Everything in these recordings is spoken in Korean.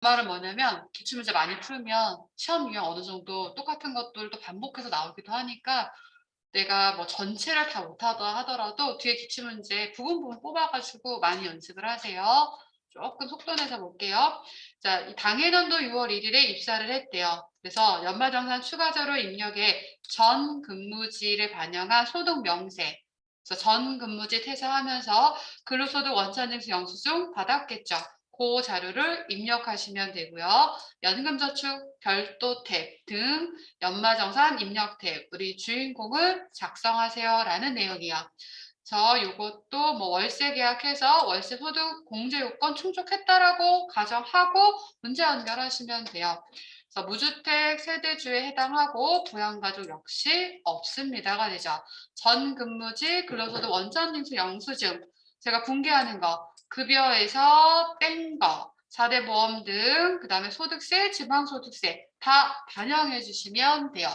말은 뭐냐면 기출문제 많이 풀면 시험 유형 어느 정도 똑같은 것들도 반복해서 나오기도 하니까 내가 뭐 전체를 다 못하다 하더라도 뒤에 기출문제 부분 부분 뽑아가지고 많이 연습을 하세요. 조금 속도 내서 볼게요. 자, 이 당해년도 6월 1일에 입사를 했대요. 그래서 연말정산 추가자료 입력에 전 근무지를 반영한 소득 명세. 그래서 전 근무지 퇴사하면서 근로소득 원천징수 영수증 받았겠죠. 그 자료를 입력하시면 되고요. 연금저축 별도 탭 등 연말정산 입력 탭 우리 주인공을 작성하세요라는 내용이요. 저 요것도 뭐 월세 계약해서 월세 소득 공제 요건 충족했다라고 가정하고 문제 연결하시면 돼요. 그래서 무주택 세대주에 해당하고 부양가족 역시 없습니다가 되죠. 전 근무지 근로소득 원천징수 영수증 제가 붕괴하는 거 급여에서 뗀 거 4대 보험 등 그다음에 소득세 지방소득세 다 반영해 주시면 돼요.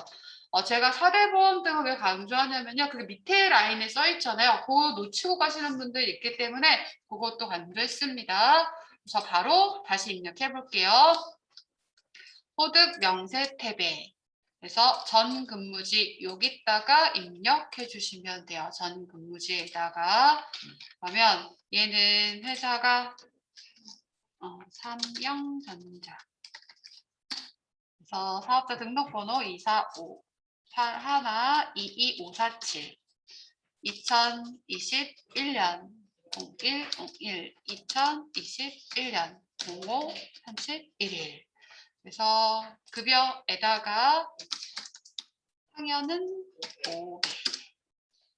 제가 4대 보험 등을 왜 강조하냐면요. 그게 밑에 라인에 써 있잖아요. 그거 놓치고 가시는 분들 있기 때문에 그것도 강조했습니다. 그래서 바로 다시 입력해 볼게요. 소득 명세 탭에 그래서 전 근무지 여기다가 입력해 주시면 돼요. 전 근무지에다가 그러면 얘는 회사가 삼영전자 그래서 사업자 등록번호 245 81 22547 2021년 0101 2021년 05 31일 그래서 급여에다가 상여는 500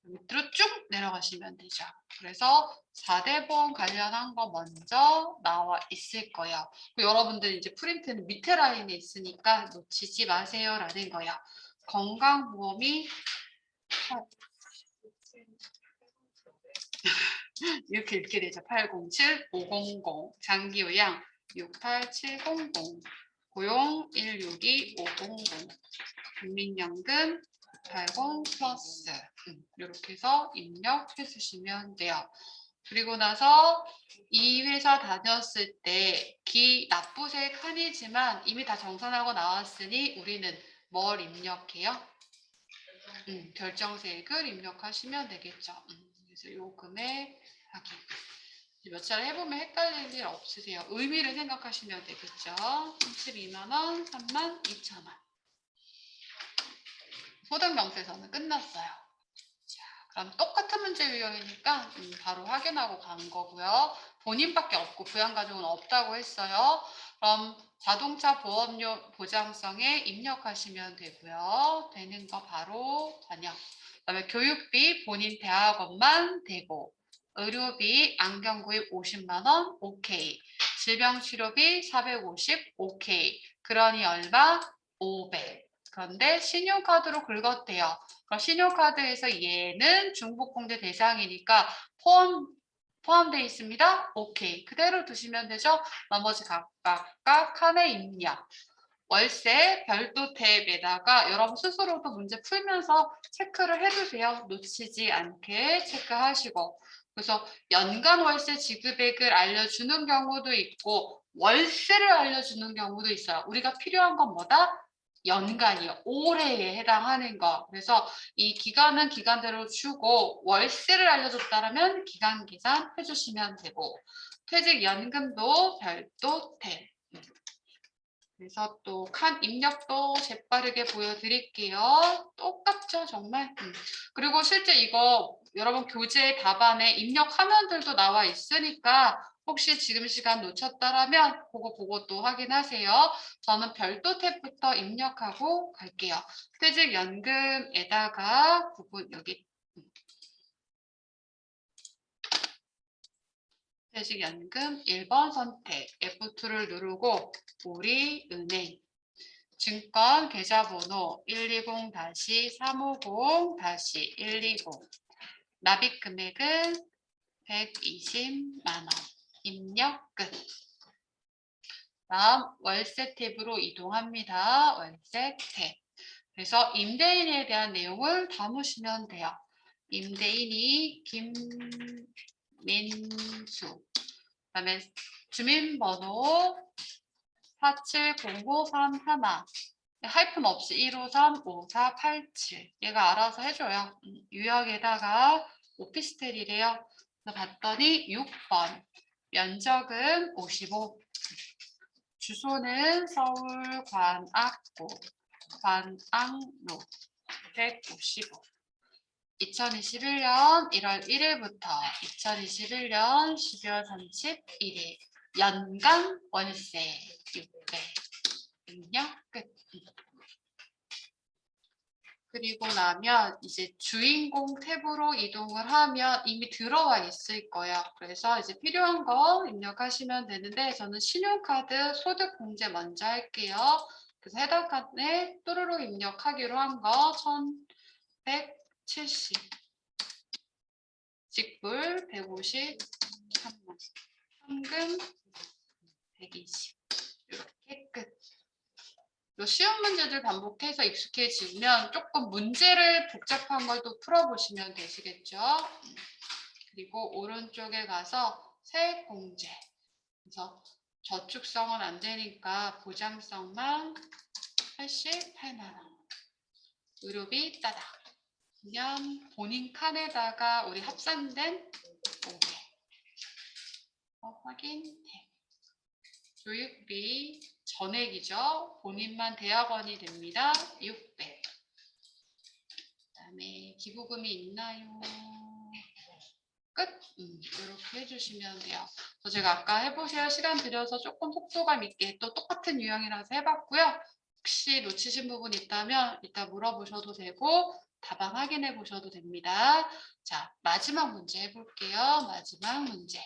밑으로 쭉 내려가시면 되죠. 그래서 4대 보험 관련한 거 먼저 나와 있을 거예요. 여러분들 이제 프린트는 밑에 라인에 있으니까 놓치지 마세요라는 거예요. 건강보험이 이렇게 읽게 되죠. 807 500 장기요양 68700 고용 162 500 국민연금 80 플러스 이렇게 해서 입력해 주시면 돼요. 그리고 나서 이 회사 다녔을 때 납부세 칸이지만 이미 다 정산하고 나왔으니 우리는 뭘 입력해요? 결정세액을 입력하시면 되겠죠. 그래서 요 금액 확인. 몇 차례 해보면 헷갈릴 일 없으세요. 의미를 생각하시면 되겠죠. 32만 원, 3만 2천 원. 소득 명세서는 끝났어요. 자, 그럼 똑같은 문제 유형이니까 바로 확인하고 간 거고요. 본인밖에 없고 부양가족은 없다고 했어요. 그럼 자동차 보험료 보장성에 입력하시면 되고요. 되는 거 바로 번역. 그다음에 교육비 본인 대학원만 되고 의료비 안경 구입 50만 원 오케이. 질병치료비 450 오케이. 그러니 얼마? 500. 그런데 신용카드로 긁었대요. 그럼 신용카드에서 얘는 중복공제 대상이니까 포함되어 있습니다. 오케이. 그대로 두시면 되죠. 나머지 각각 칸에 입력. 월세 별도 탭에다가 여러분 스스로도 문제 풀면서 체크를 해주세요. 놓치지 않게 체크하시고. 그래서 연간 월세 지급액을 알려주는 경우도 있고 월세를 알려주는 경우도 있어요. 우리가 필요한 건 뭐다? 연간이요. 올해에 해당하는 거. 그래서 이 기간은 기간대로 주고 월세를 알려줬다면 기간 계산 해주시면 되고 퇴직연금도 별도 탭. 그래서 또 칸 입력도 재빠르게 보여드릴게요. 똑같죠, 정말. 그리고 실제 이거 여러분 교재 답안에 입력 화면들도 나와 있으니까 혹시 지금 시간 놓쳤다라면 그거 보고 또 확인하세요. 저는 별도 탭부터 입력하고 갈게요. 퇴직연금에다가 부분 여기 퇴직연금 1번 선택 F2를 누르고 우리은행 증권 계좌번호 120-350-120 납입 금액은 120만 원 입력 끝. 다음 월세 탭으로 이동합니다. 월세 탭. 그래서 임대인에 대한 내용을 담으시면 돼요. 임대인이 김민수 그다음에 주민번호 470531 하이픈 없이 1535487 얘가 알아서 해줘요. 유형에다가 오피스텔이래요. 그래서 봤더니 6번 면적은 55 주소는 서울 관악구 관악로 155 2021년 1월 1일부터 2021년 12월 31일 연간 월세 600은요 끝. 그리고 나면 이제 주인공 탭으로 이동을 하면 이미 들어와 있을 거예요. 그래서 이제 필요한 거 입력하시면 되는데 저는 신용카드 소득공제 먼저 할게요. 그래서 해당 칸에 또르르 입력하기로 한 거 1170 직불 153만 현금 120 이렇게 끝. 쉬운 문제들 반복해서 익숙해지면 조금 문제를 복잡한 걸 또 풀어보시면 되시겠죠. 그리고 오른쪽에 가서 세액공제. 그래서 저축성은 안 되니까 보장성만 88만 원. 의료비 따닥. 그냥 본인 칸에다가 우리 합산된 500. 확인해. 교육비 전액이죠. 본인만 대학원이 됩니다. 600. 그다음에 기부금이 있나요? 끝. 이렇게 해주시면 돼요. 제가 아까 해보세요 시간 들여서 조금 속도감 있게 또 똑같은 유형이라서 해봤고요. 혹시 놓치신 부분 있다면 이따 물어보셔도 되고 답안 확인해 보셔도 됩니다. 자, 마지막 문제 해볼게요. 마지막 문제.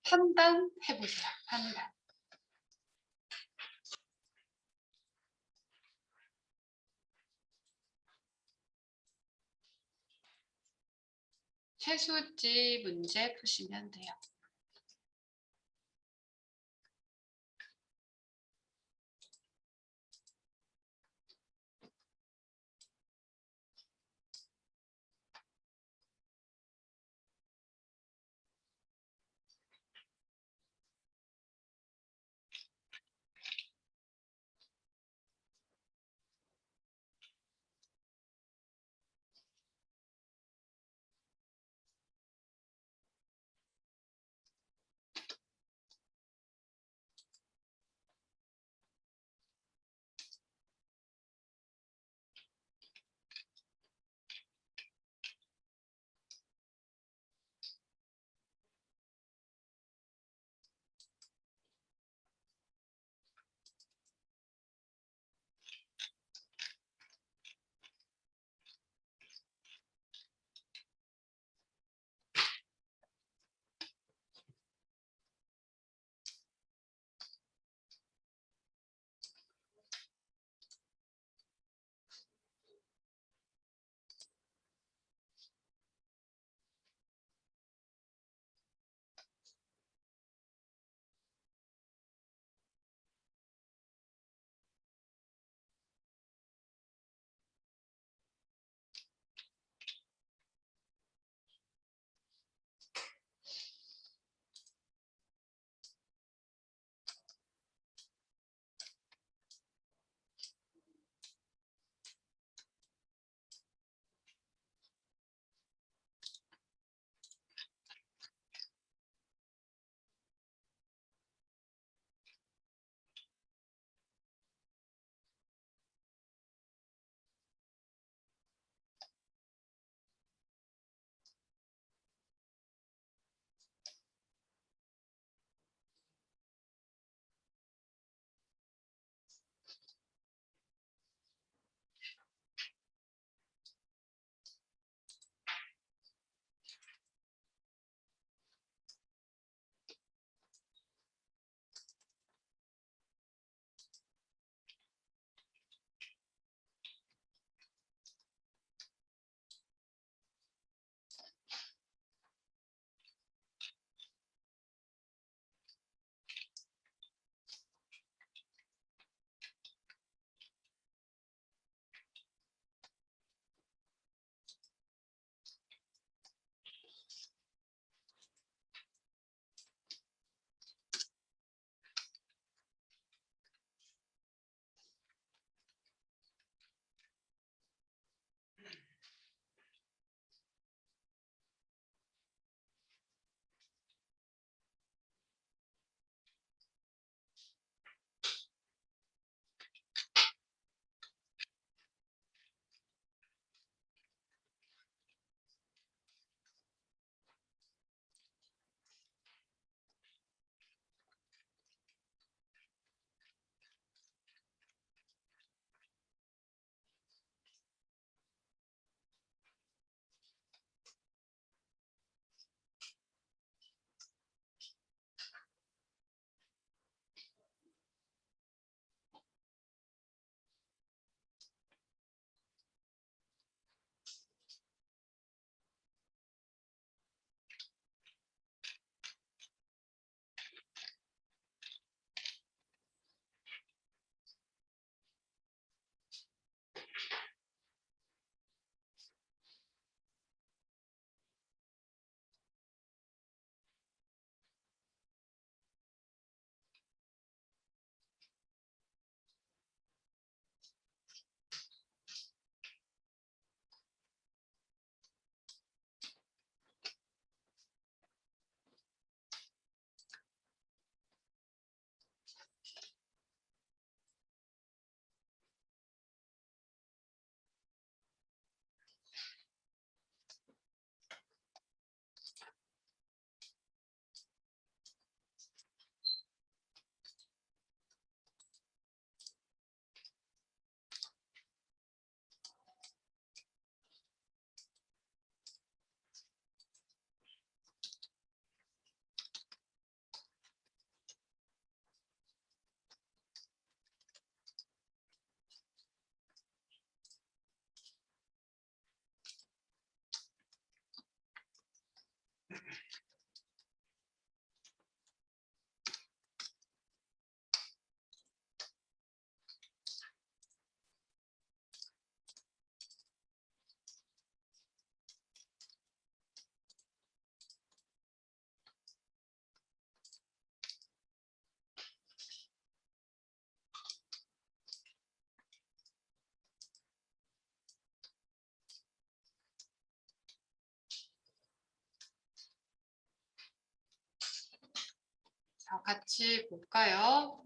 판단해보세요. 판단. 최수지 문제 푸시면 돼요. 자, 같이 볼까요?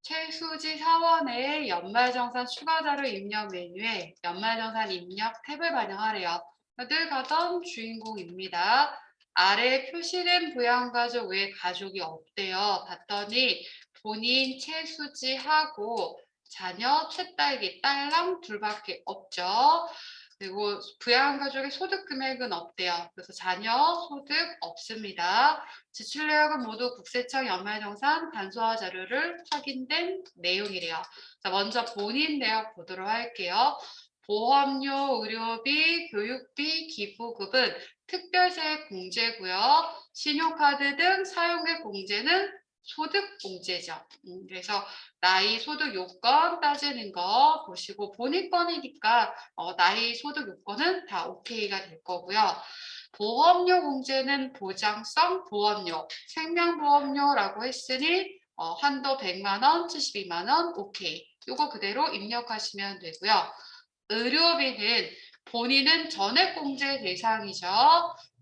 최수지 사원의 연말정산 추가자료 입력 메뉴에 연말정산 입력 탭을 반영하래요. 늘 가던 주인공입니다. 아래 표시된 부양가족 외에 가족이 없대요. 봤더니 본인 최수지하고 자녀 최딸기 딸랑 둘밖에 없죠. 그리고 부양가족의 소득 금액은 없대요. 그래서 자녀 소득 없습니다. 지출 내역은 모두 국세청 연말정산 간소화 자료를 확인된 내용이래요. 자, 먼저 본인 내역 보도록 할게요. 보험료, 의료비, 교육비, 기부금은 특별세 공제고요. 신용카드 등 사용액 공제는 소득 공제죠. 그래서 나이, 소득 요건 따지는 거 보시고 본인 건이니까 나이, 소득 요건은 다 오케이가 될 거고요. 보험료 공제는 보장성 보험료, 생명보험료라고 했으니 한도 100만 원, 72만 원, 오케이. 요거 그대로 입력하시면 되고요. 의료비는 본인은 전액공제 대상이죠.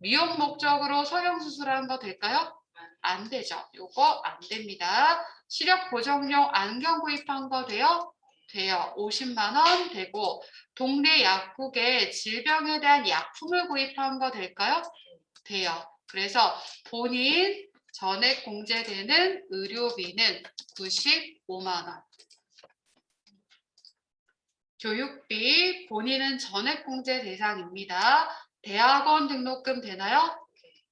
미용 목적으로 성형수술한 거 될까요? 안 되죠. 요거 안 됩니다. 시력 보정용 안경 구입한 거 돼요? 돼요. 50만 원 되고 동네 약국에 질병에 대한 약품을 구입한 거 될까요? 돼요. 그래서 본인 전액 공제되는 의료비는 95만 원. 교육비 본인은 전액 공제 대상입니다. 대학원 등록금 되나요?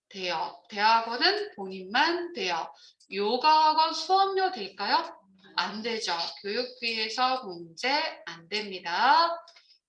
돼요. 대학원은 본인만 돼요. 요가학원 수업료 될까요? 안 되죠. 교육비에서 공제 안 됩니다.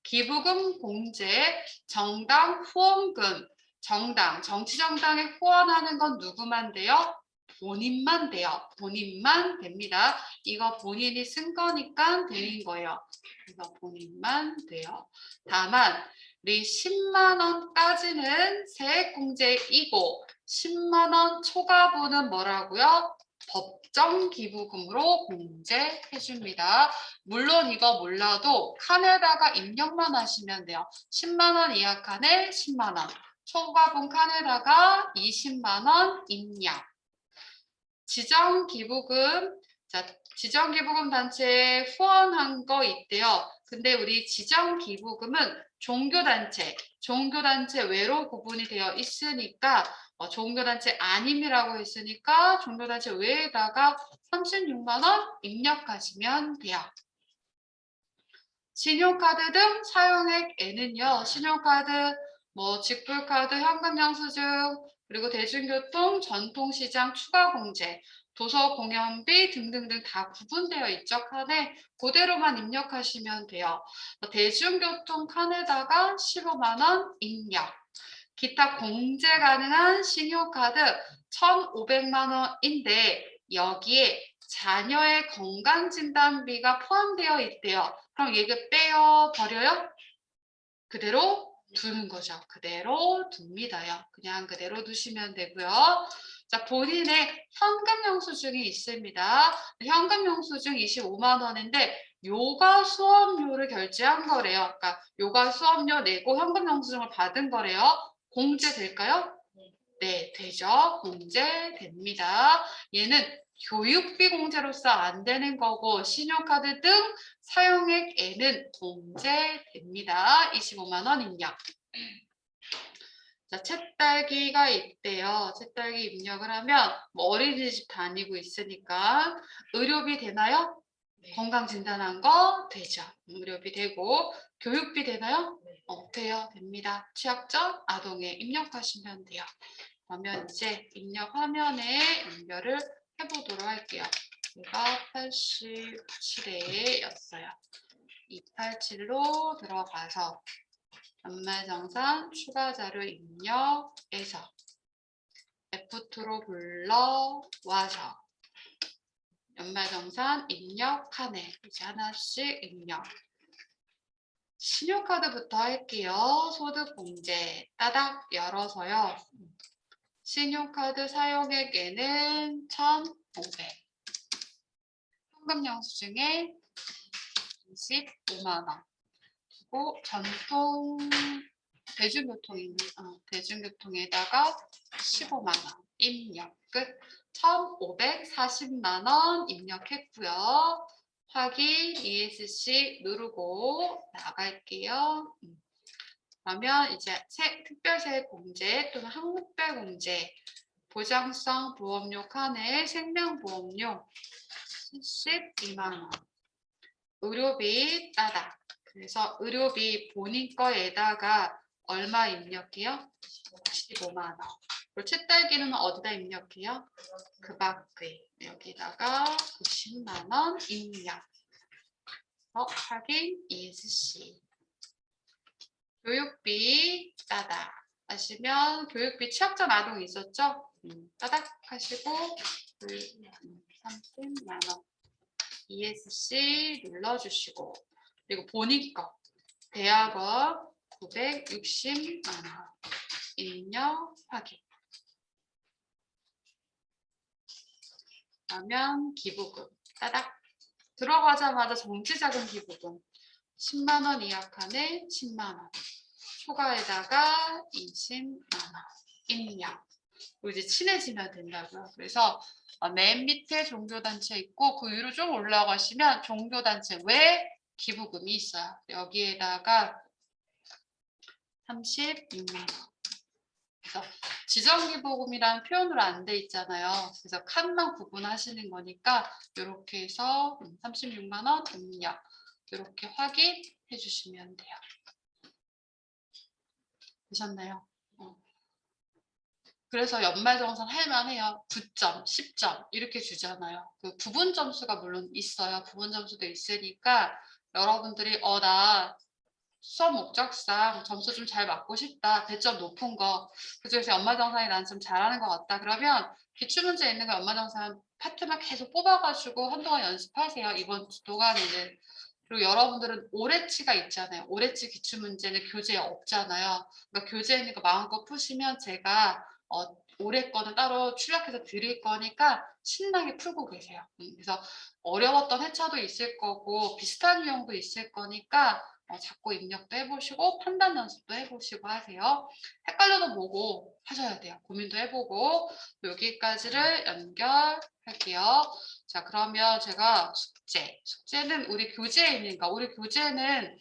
기부금 공제, 정당 후원금, 정당, 정치정당에 후원하는 건 누구만 돼요? 본인만 돼요. 본인만 됩니다. 이거 본인이 쓴 거니까 되는 거예요. 그래서 본인만 돼요. 다만 우리 10만 원까지는 세액공제이고 10만 원 초과분은 뭐라고요? 법정 기부금으로 공제해 줍니다. 물론 이거 몰라도 칸에다가 입력만 하시면 돼요. 10만 원 이하 칸에 10만 원, 초과분 칸에다가 20만 원 입력. 지정기부금, 자, 지정기부금 단체에 후원한 거 있대요. 근데 우리 지정기부금은 종교단체 외로 구분이 되어 있으니까 종교단체 아님이라고 했으니까 종교단체 외에다가 36만 원 입력하시면 돼요. 신용카드 등 사용액에는요. 신용카드, 직불카드, 현금영수증, 그리고 대중교통, 전통시장 추가공제, 도서공연비 등등등 다 구분되어 있죠. 칸에 그대로만 입력하시면 돼요. 대중교통 칸에다가 15만 원 입력. 기타 공제 가능한 신용카드 1,500만 원인데 여기에 자녀의 건강진단비가 포함되어 있대요. 그럼 이거 빼어 버려요? 그대로 두는 거죠. 그대로 둡니다요. 그냥 그대로 두시면 되고요. 자, 본인의 현금 영수증이 있습니다. 현금 영수증 25만 원인데 요가 수업료를 결제한 거래요. 그러니까 요가 수업료 내고 현금 영수증을 받은 거래요. 공제될까요? 네, 되죠. 공제됩니다. 얘는 교육비 공제로서 안 되는 거고 신용카드 등 사용액에는 공제됩니다. 25만 원 입력. 자, 채딸기가 있대요. 채딸기 입력을 하면 어린이집 다니고 있으니까 의료비 되나요? 네. 건강진단한 거 되죠. 의료비 되고 교육비 되나요? 네. 돼요. 됩니다. 취약점 아동에 입력하시면 돼요. 그러면 이제 입력 화면에 연결을 해보도록 할게요. 얘가 87회였어요. 287로 들어가서 연말정산 추가자료 입력에서 F2로 불러와서 연말정산 입력하네. 이제 하나씩 입력. 신용카드부터 할게요. 소득공제 따닥 열어서요. 신용카드 사용액에는 1,500. 현금영수증에 25만 원. 그리고 대중교통에다가 15만 원. 입력 끝. 1,540만 원 입력했고요. 확인 ESC 누르고 나갈게요. 그러면 이제 특별세공제 또는 한국별공제 보장성 보험료 칸에 생명보험료 72만 원. 의료비 따다. 그래서 의료비 본인 거에다가 얼마 입력해요? 15만 원. 그리고 채딸기는 어디다 입력해요? 그 밖에 여기다가 90만 원 입력. 확인 ESC. 교육비 따다 하시면 교육비 취약전 아동 있었죠? 따닥 하시고 30만 원 ESC 눌러주시고 그리고 본인 거 대학원 960만 원 입력 확인. 그러면 기부금 따닥 들어가자마자 정치자금 기부금 10만 원 이하 칸에 10만 원 초과에다가 20만 원 입력. 그리고 이제 친해지면 된다고요. 그래서 맨 밑에 종교단체 있고 그 위로 좀 올라가시면 종교단체 외 기부금이 있어요. 여기에다가 36만 원. 그래서 지정기부금이라는 표현으로 안 돼 있잖아요. 그래서 칸만 구분하시는 거니까 이렇게 해서 36만 원 입력. 이렇게 확인해 주시면 돼요. 되셨나요? 그래서 연말정산 할만해요. 9점, 10점 이렇게 주잖아요. 그 부분 점수가 물론 있어요. 부분 점수도 있으니까 여러분들이 나 수업 목적상 점수 좀 잘 맞고 싶다. 배점 높은 거. 그중에서 연말정산이 난 좀 잘하는 것 같다. 그러면 기출문제 있는 거 연말정산 파트만 계속 뽑아가지고 한동안 연습하세요. 이번 주 동안에는. 그리고 여러분들은 올해치가 있잖아요. 올해치 기출문제는 교재에 없잖아요. 그러니까 교재에 있는 거 마음껏 푸시면 제가 올해 거는 따로 출력해서 드릴 거니까 신나게 풀고 계세요. 그래서 어려웠던 회차도 있을 거고 비슷한 유형도 있을 거니까 자꾸 입력도 해보시고 판단 연습도 해보시고 하세요. 헷갈려도 보고 하셔야 돼요. 고민도 해보고 여기까지를 연결할게요. 자, 그러면 제가 숙제는 우리 교재에 있는 거. 우리 교재는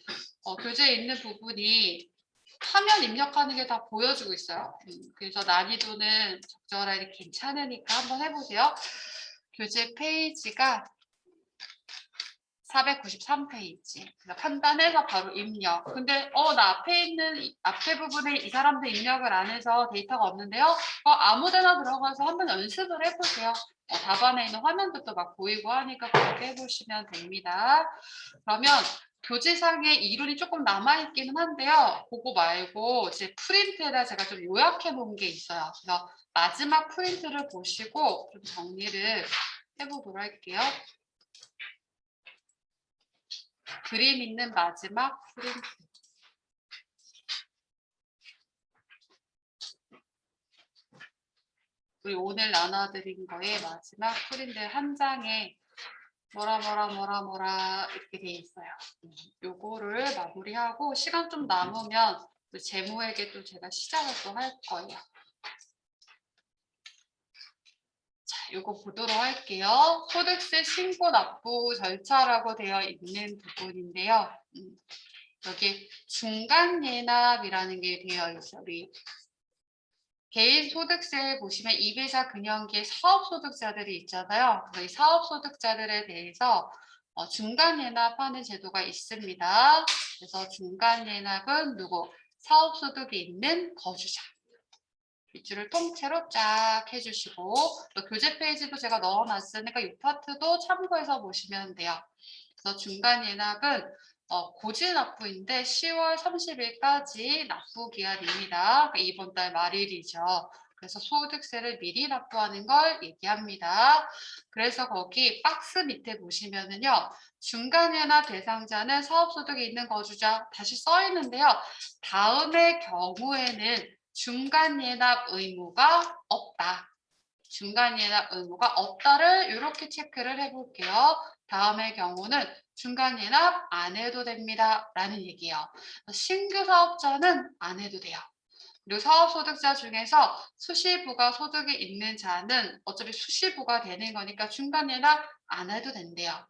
교재에 있는 부분이 화면 입력하는 게 다 보여주고 있어요. 그래서 난이도는 적절하게 괜찮으니까 한번 해보세요. 교재 페이지가 493페이지. 판단해서 바로 입력. 근데 나 앞에 부분에 이 사람들 입력을 안 해서 데이터가 없는데요. 아무데나 들어가서 한번 연습을 해보세요. 답안에 있는 화면도 막 보이고 하니까 그렇게 해보시면 됩니다. 그러면 교재상에 이론이 조금 남아있기는 한데요. 그거 말고 이제 프린트에다 제가 좀 요약해 놓은 게 있어요. 그래서 마지막 프린트를 보시고 좀 정리를 해보도록 할게요. 그림 있는 마지막 프린트. 우리 오늘 나눠드린 거에 마지막 프린트 한 장에 뭐라 이렇게 돼 있어요. 요거를 마무리하고 시간 좀 남으면 재무에게 또 제가 시작을 또 할 거예요. 자, 요거 보도록 할게요. 소득세 신고 납부 절차라고 되어 있는 부분인데요. 여기 중간 예납이라는 게 되어 있어요. 우리 개인 소득세 보시면 이배사 금연계 사업소득자들이 있잖아요. 그래서 이 사업소득자들에 대해서 중간 예납하는 제도가 있습니다. 그래서 중간 예납은 누구? 사업소득이 있는 거주자. 윗줄을 통째로 쫙 해주시고 또 교재 페이지도 제가 넣어놨으니까 이 파트도 참고해서 보시면 돼요. 그래서 중간 예납은 고지 납부인데 10월 30일까지 납부 기한입니다. 이번 달 말일이죠. 그래서 소득세를 미리 납부하는 걸 얘기합니다. 그래서 거기 박스 밑에 보시면은요. 중간예납 대상자는 사업소득이 있는 거주자 다시 써 있는데요. 다음의 경우에는 중간예납 의무가 없다. 중간예납 의무가 없다를 이렇게 체크를 해볼게요. 다음의 경우는 중간예납 안 해도 됩니다. 라는 얘기예요. 신규 사업자는 안 해도 돼요. 그리고 사업소득자 중에서 수시부가 소득이 있는 자는 어차피 수시부가 되는 거니까 중간예납 안 해도 된대요.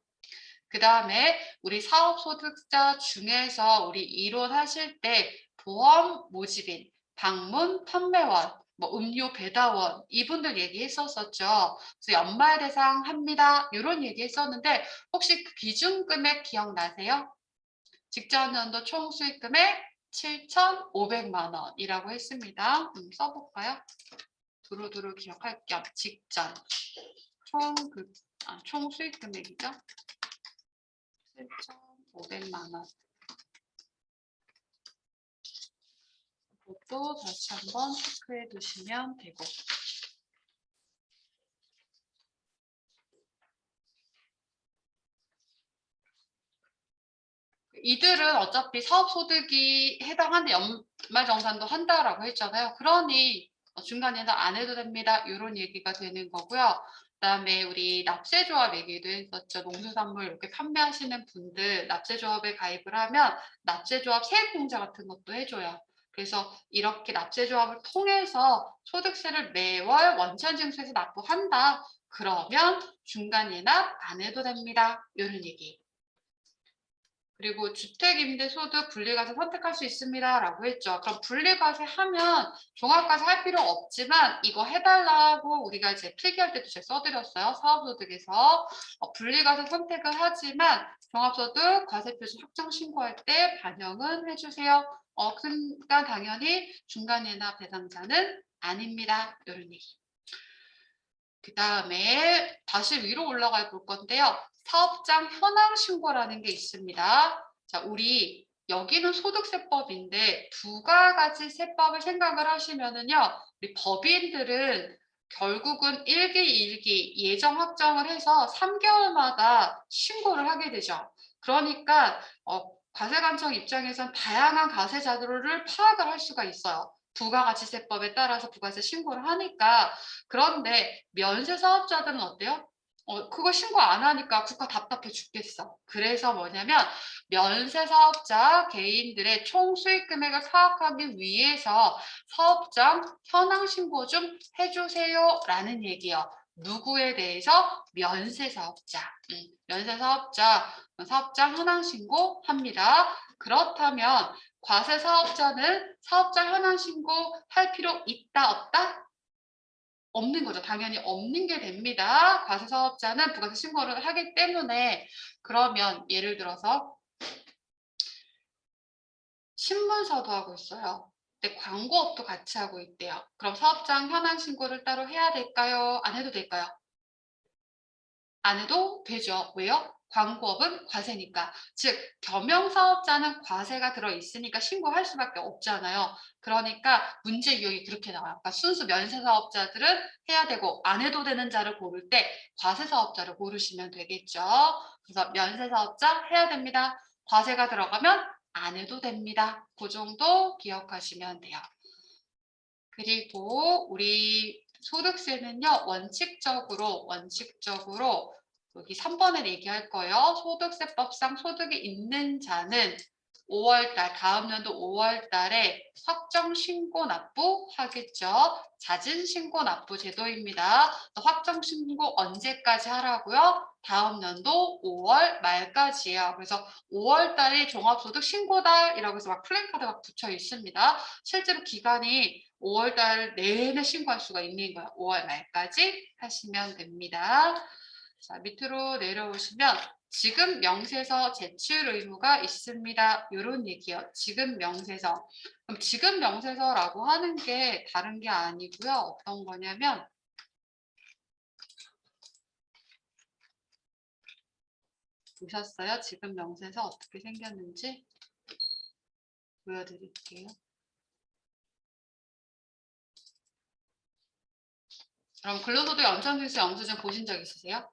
그 다음에 우리 사업소득자 중에서 우리 이론하실 때 보험 모집인, 방문 판매원, 뭐 음료 배달원 이분들 얘기했었었죠. 그래서 연말 대상 합니다. 이런 얘기했었는데 혹시 그 기준금액 기억나세요? 직전 연도 총 수익 금액 7,500만 원이라고 했습니다. 써볼까요? 두루두루 기억할 겸 직전 총 수익 금액이죠. 7,500만 원. 이것도 다시 한번 체크해 두시면 되고. 이들은 어차피 사업소득이 해당하는데 연말정산도 한다라고 했잖아요. 그러니 중간에는 안 해도 됩니다. 이런 얘기가 되는 거고요. 그다음에 우리 납세조합 얘기도 했었죠. 농수산물 이렇게 판매하시는 분들 납세조합에 가입을 하면 납세조합 세액공제 같은 것도 해줘요. 그래서 이렇게 납세조합을 통해서 소득세를 매월 원천징수에서 납부한다. 그러면 중간예납 안 해도 됩니다. 이런 얘기. 그리고 주택임대소득 분리과세 선택할 수 있습니다. 라고 했죠. 그럼 분리과세 하면 종합과세 할 필요 없지만 이거 해달라고 우리가 이제 필기할 때도 제가 써드렸어요. 사업소득에서. 분리과세 선택을 하지만 종합소득 과세표시 확정 신고할 때 반영은 해주세요. 그러니까 당연히 중간예납 대상자는 아닙니다. 이런 얘기. 그 다음에 다시 위로 올라가 볼 건데요. 사업장 현황 신고라는 게 있습니다. 자, 우리 여기는 소득세법인데 부가가치 세법을 생각을 하시면은요. 우리 법인들은 결국은 1기, 2기 예정 확정을 해서 3개월마다 신고를 하게 되죠. 그러니까 과세관청 입장에선 다양한 과세 자료를 파악을 할 수가 있어요. 부가가치세법에 따라서 부가세 신고를 하니까. 그런데 면세 사업자들은 어때요? 그거 신고 안 하니까 국가 답답해 죽겠어. 그래서 뭐냐면 면세 사업자 개인들의 총 수익 금액을 파악하기 위해서 사업장 현황 신고 좀 해주세요 라는 얘기요. 누구에 대해서? 면세 사업자. 면세 사업자 사업장 현황 신고 합니다. 그렇다면 과세 사업자는 사업장 현황 신고 할 필요 있다 없다? 없는 거죠. 당연히 없는 게 됩니다. 과세 사업자는 부가세 신고를 하기 때문에. 그러면 예를 들어서 신문사도 하고 있어요. 근데 광고업도 같이 하고 있대요. 그럼 사업장 현황 신고를 따로 해야 될까요? 안 해도 될까요? 안 해도 되죠. 왜요? 광고업은 과세니까. 즉 겸용사업자는 과세가 들어있으니까 신고할 수밖에 없잖아요. 그러니까 문제 유형이 그렇게 나와요. 그러니까 순수 면세사업자들은 해야 되고 안 해도 되는 자를 고를 때 과세사업자를 고르시면 되겠죠. 그래서 면세사업자 해야 됩니다. 과세가 들어가면 안 해도 됩니다. 그 정도 기억하시면 돼요. 그리고 우리 소득세는요, 원칙적으로 여기 3번에 얘기할 거예요. 소득세법상 소득이 있는 자는 5월달, 다음 연도 5월달에 확정 신고 납부 하겠죠. 잦은 신고 납부 제도입니다. 확정 신고 언제까지 하라고요? 다음 연도 5월 말까지예요. 그래서 5월달이 종합소득 신고달이라고 해서 막 플랜카드가 붙여 있습니다. 실제로 기간이 5월달 내내 신고할 수가 있는 거예요. 5월 말까지 하시면 됩니다. 자, 밑으로 내려오시면 지급 명세서 제출 의무가 있습니다. 이런 얘기요. 지급 명세서. 그럼 지급 명세서라고 하는 게 다른 게 아니고요. 어떤 거냐면 보셨어요? 지급 명세서 어떻게 생겼는지 보여드릴게요. 그럼 근로소득 연천징수 영수증 보신 적 있으세요?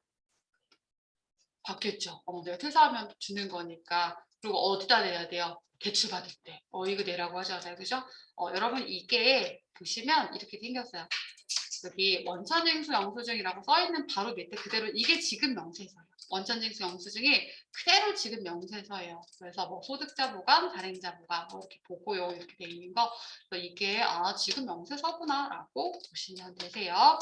바뀌었죠. 내가 퇴사하면 주는 거니까. 그리고 어디다 내야 돼요? 대출 받을 때. 이거 내라고 하잖아요. 그죠? 여러분 이게 보시면 이렇게 생겼어요. 여기 원천징수 영수증이라고 써있는 바로 밑에 그대로 이게 지급 명세서예요. 원천징수 영수증이 그대로 지급 명세서예요. 그래서 뭐 소득자 보관, 발행자 보관 뭐 이렇게 보고요 이렇게 돼 있는 거 이게 지급 명세서구나라고 보시면 되세요.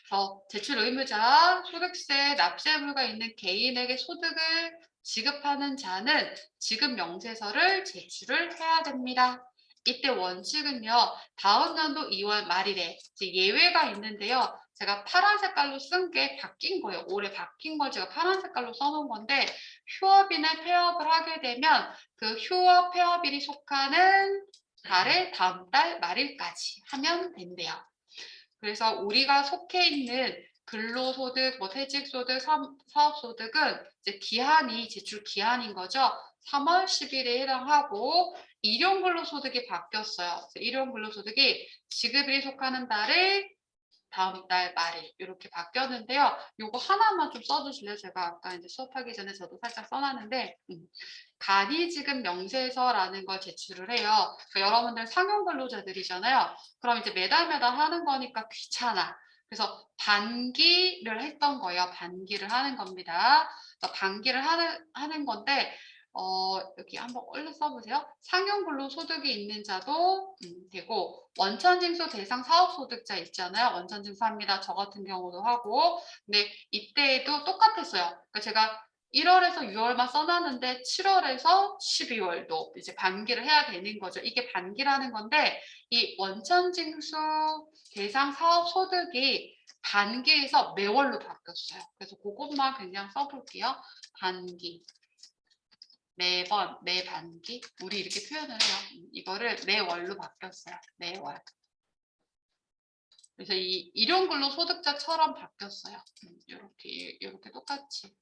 그래서 제출 의무자, 소득세, 납세 의무가 있는 개인에게 소득을 지급하는 자는 지급 명세서를 제출을 해야 됩니다. 이때 원칙은요. 다음 연도 2월 말일에 이제 예외가 있는데요. 제가 파란 색깔로 쓴 게 바뀐 거예요. 올해 바뀐 걸 제가 파란 색깔로 써놓은 건데 휴업이나 폐업을 하게 되면 그 휴업, 폐업일이 속하는 달의 다음 달 말일까지 하면 된대요. 그래서 우리가 속해 있는 근로소득, 뭐 퇴직소득, 사업소득은 이제 기한이 제출 기한인 거죠. 3월 10일에 해당하고 일용근로소득이 바뀌었어요. 일용근로소득이 지급일이 속하는 달을 다음 달 말일 이렇게 바뀌었는데요. 요거 하나만 좀 써주실래요? 제가 아까 이제 수업하기 전에 저도 살짝 써놨는데 간이지급 명세서라는 걸 제출을 해요. 그러니까 여러분들 상용 근로자들이잖아요. 그럼 이제 매달 하는 거니까 귀찮아. 그래서 반기를 했던 거예요. 반기를 하는 겁니다. 반기를 하는 건데 여기 한번 얼른 써보세요. 상용 근로소득이 있는 자도 되고 원천징수 대상 사업소득자 있잖아요. 원천징수합니다. 저 같은 경우도 하고 근데 이때에도 똑같았어요. 그러니까 제가 1월에서 6월만 써놨는데 7월에서 12월도 이제 반기를 해야 되는 거죠. 이게 반기라는 건데 이 원천징수 대상 사업소득이 반기에서 매월로 바뀌었어요. 그래서 그것만 그냥 써볼게요. 반기. 매번, 매반기? 우리 이렇게 표현을 해요. 이거를 매월로 바뀌었어요. 매월. 그래서 이 일용근로 소득자처럼 바뀌었어요. 이렇게 똑같이.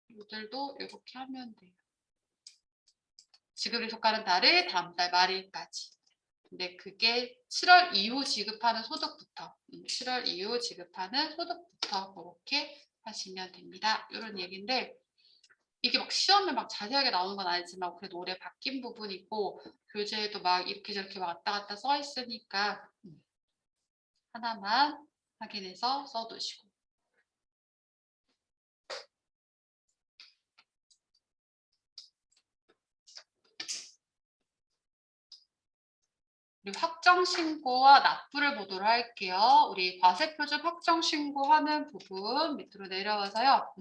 이들도 이렇게 하면 돼요. 지급이 속하는 달을 다음 달 말일까지. 근데 그게 7월 이후 지급하는 소득부터 7월 이후 지급하는 소득부터 그렇게 하시면 됩니다. 이런 얘기인데 이게 막 시험에 막 자세하게 나오는 건 아니지만 그래도 올해 바뀐 부분이 있고 교재에도 막 이렇게 저렇게 왔다 갔다 써 있으니까 하나만 확인해서 써두시고 그리고 확정신고와 납부를 보도록 할게요. 우리 과세표준 확정신고하는 부분 밑으로 내려와서요.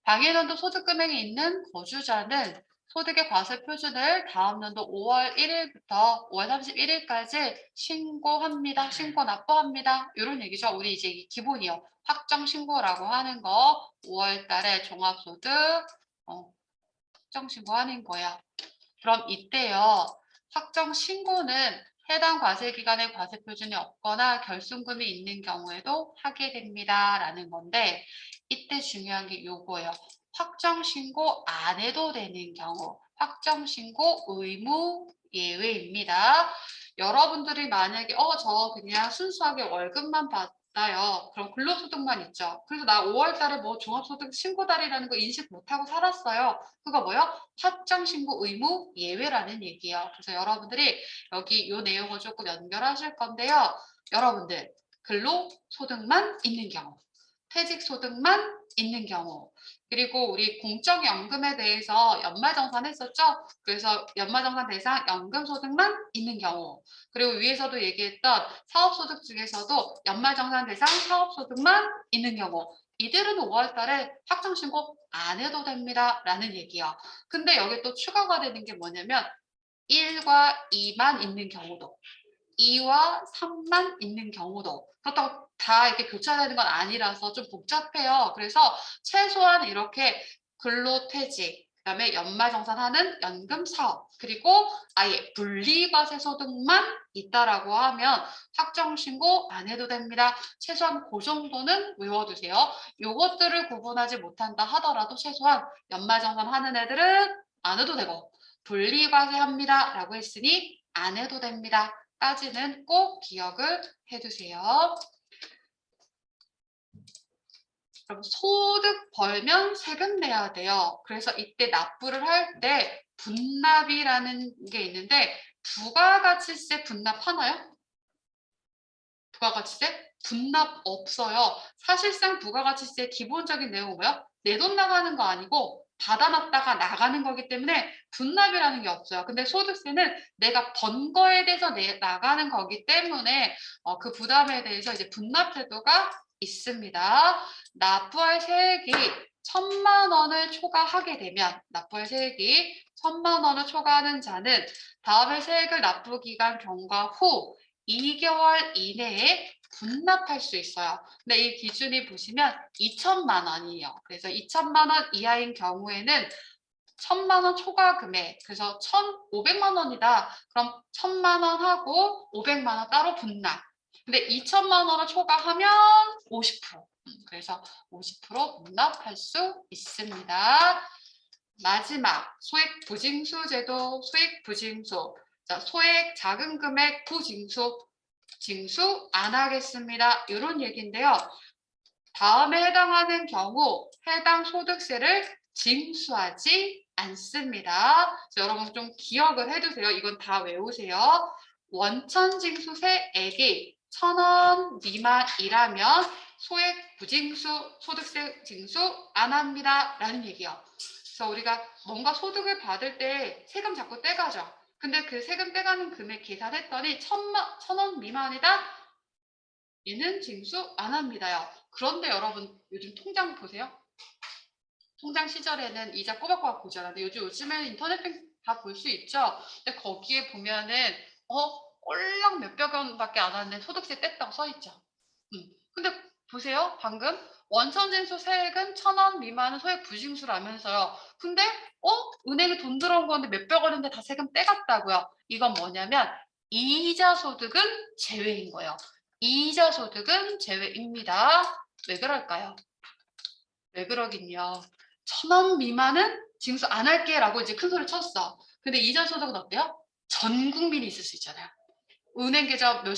당해년도 소득금액이 있는 거주자는 소득의 과세표준을 다음 연도 5월 1일부터 5월 31일까지 신고합니다. 신고 납부합니다. 이런 얘기죠. 우리 이제 기본이요. 확정신고라고 하는 거 5월 달에 종합소득 확정신고하는 거예요. 그럼 이때요. 확정신고는 해당 과세기간에 과세표준이 없거나 결손금이 있는 경우에도 하게 됩니다. 라는 건데 이때 중요한 게 요거예요. 확정신고 안 해도 되는 경우 확정신고 의무 예외입니다. 여러분들이 만약에 저 그냥 순수하게 월급만 받아요. 그럼 근로소득만 있죠. 그래서 나 5월 달에 뭐 종합소득 신고달이라는 거 인식 못하고 살았어요. 그거 뭐요? 확정신고 의무 예외라는 얘기예요. 그래서 여러분들이 여기 이 내용을 조금 연결하실 건데요. 여러분들 근로소득만 있는 경우 퇴직소득만 있는 경우 그리고 우리 공적연금에 대해서 연말정산했었죠? 그래서 연말정산 대상 연금소득만 있는 경우 그리고 위에서도 얘기했던 사업소득 중에서도 연말정산 대상 사업소득만 있는 경우 이들은 5월 달에 확정신고 안 해도 됩니다. 라는 얘기예요. 근데 여기 또 추가가 되는 게 뭐냐면 1과 2만 있는 경우도 2와 3만 있는 경우도 그렇다고 다 이렇게 교차되는 건 아니라서 좀 복잡해요. 그래서 최소한 이렇게 근로퇴직, 그다음에 연말정산하는 연금사업, 그리고 아예 분리과세소득만 있다라고 하면 확정신고 안 해도 됩니다. 최소한 그 정도는 외워두세요. 요것들을 구분하지 못한다 하더라도 최소한 연말정산하는 애들은 안 해도 되고 분리과세합니다 라고 했으니 안 해도 됩니다. 까지는 꼭 기억을 해두세요. 그럼 소득 벌면 세금 내야 돼요. 그래서 이때 납부를 할 때 분납이라는 게 있는데 부가가치세 분납하나요? 부가가치세 분납 없어요. 사실상 부가가치세 기본적인 내용은 뭐예요? 내 돈 나가는 거 아니고 받아놨다가 나가는 거기 때문에 분납이라는 게 없어요. 근데 소득세는 내가 번 거에 대해서 나가는 거기 때문에 그 부담에 대해서 이제 분납 제도가 있습니다. 납부할 세액이 1,000만 원을 초과하게 되면 납부할 세액이 1,000만 원을 초과하는 자는 다음에 세액을 납부 기간 경과 후 2개월 이내에 분납할 수 있어요. 근데 이 기준이 보시면 2,000만 원이에요. 그래서 2,000만 원 이하인 경우에는 1,000만 원 초과 금액, 그래서 1,500만 원이다. 그럼 1,000만 원 하고 500만 원 따로 분납. 근데 2,000만 원을 초과하면 50%. 그래서 50% 분납할 수 있습니다. 마지막 소액 부징수 제도, 소액 부징수. 자, 소액 작은 금액 부징수, 징수 안 하겠습니다. 이런 얘기인데요. 다음에 해당하는 경우 해당 소득세를 징수하지 않습니다. 여러분 좀 기억을 해두세요. 이건 다 외우세요. 원천징수세액이 1,000원 미만이라면 소액 부징수, 소득세 징수 안 합니다. 라는 얘기요. 그래서 우리가 뭔가 소득을 받을 때 세금 자꾸 떼가죠. 근데 그 세금 떼가는 금액 계산했더니 1,000원 미만이다? 얘는 징수 안 합니다요. 그런데 여러분 요즘 통장 보세요. 통장 시절에는 이자 꼬박꼬박 보잖아요. 근데 요즘에는 인터넷 다 볼 수 있죠. 근데 거기에 보면은 꼴랑 몇백 원밖에 안 하는데 소득세 뗐다고 써 있죠. 근데 보세요. 방금 원천징수 세액은 1,000원 미만은 소액 부징수라면서요. 근데 은행에 돈 들어온 건데 몇백 원인데 다 세금 떼갔다고요. 이건 뭐냐면 이자 소득은 제외인 거예요. 이자 소득은 제외입니다. 왜 그럴까요? 왜 그러긴요. 1,000원 미만은 징수 안 할게 라고 이제 큰 소리 쳤어. 근데 이자 소득은 어때요? 전 국민이 있을 수 있잖아요. 은행 계좌 몇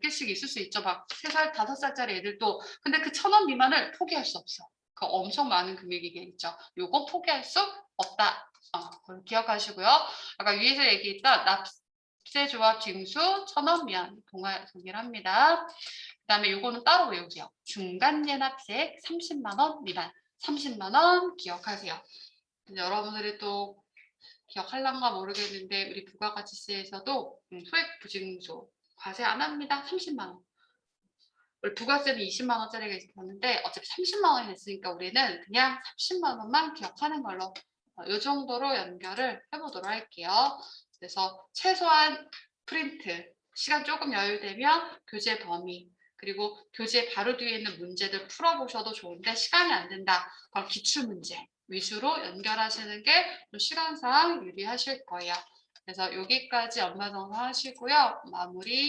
개씩 있을 수 있죠. 막 3살, 5살짜리 애들도. 근데 그 1,000원 미만을 포기할 수 없어. 그 엄청 많은 금액이겠죠. 요거 포기할 수 없다. 그걸 기억하시고요. 아까 위에서 얘기했던 납세조합 징수 1,000원 미만 동일합니다. 그 다음에 요거는 따로 외우세요. 중간예납세액 30만 원 미만. 30만 원 기억하세요. 여러분들이 또 기억할란가 모르겠는데 우리 부가가치세에서도 소액 부징수 과세 안 합니다. 30만 원. 원래 부가세는 20만 원짜리가 있었는데 어차피 30만 원이 됐으니까 우리는 그냥 30만 원만 기억하는 걸로 이 정도로 연결을 해보도록 할게요. 그래서 최소한 프린트, 시간 조금 여유되면 교재 범위, 그리고 교재 바로 뒤에 있는 문제들 풀어보셔도 좋은데 시간이 안 된다. 그럼 기출문제 위주로 연결하시는 게 좀 시간상 유리하실 거예요. 그래서 여기까지 연마정사 하시고요. 마무리.